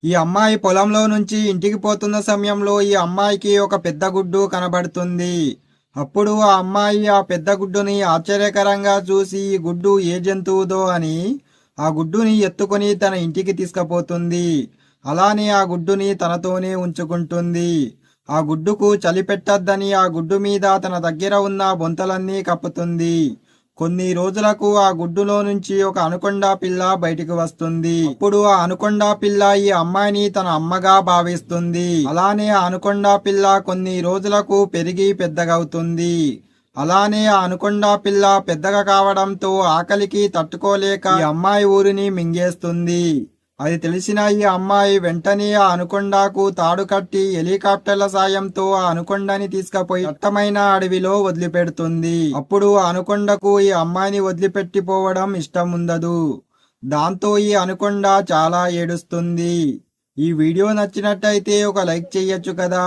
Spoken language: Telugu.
ఈ అమ్మాయి పొలంలో నుంచి ఇంటికి పోతున్న సమయంలో ఈ అమ్మాయికి ఒక పెద్ద గుడ్డు కనబడుతుంది. అప్పుడు ఆ అమ్మాయి ఆ పెద్ద గుడ్డుని ఆశ్చర్యకరంగా చూసి ఈ గుడ్డు ఏ జంతువుదో అని ఆ గుడ్డుని ఎత్తుకొని తన ఇంటికి తీసుకుపోతుంది. అలానే ఆ గుడ్డుని తనతోనే ఉంచుకుంటుంది. ఆ గుడ్డుకు చలి పెట్టద్దని ఆ గుడ్డు మీద తన దగ్గర ఉన్న బొంతలన్నీ కప్పుతుంది. కొన్ని రోజులకు ఆ గుడ్డులో నుంచి ఒక అనుకొండ పిల్ల బయటికి వస్తుంది. అప్పుడు ఆ అనుకొండ పిల్ల ఈ అమ్మాయిని తన అమ్మగా భావిస్తుంది. అలానే ఆ అనుకొండ పిల్ల కొన్ని రోజులకు పెరిగి పెద్దగవుతుంది. అలానే ఆ అనుకొండ పిల్ల పెద్దగా కావడంతో ఆకలికి తట్టుకోలేక ఈ అమ్మాయి ఊరిని మింగేస్తుంది. అది తెలిసిన ఈ అమ్మాయి వెంటనే ఆ అనుకొండకు తాడు కట్టి హెలికాప్టర్ల సాయంతో ఆ అనుకొండని తీసుకుపోయి దట్టమైన అడవిలో వదిలిపెడుతుంది. అప్పుడు ఆ అనుకొండకు ఈ అమ్మాయిని వదిలిపెట్టిపోవడం ఇష్టం ఉండదు. దాంతో ఈ అనుకొండ చాలా ఏడుస్తుంది. ఈ వీడియో నచ్చినట్టయితే ఒక లైక్ చెయ్యొచ్చు కదా.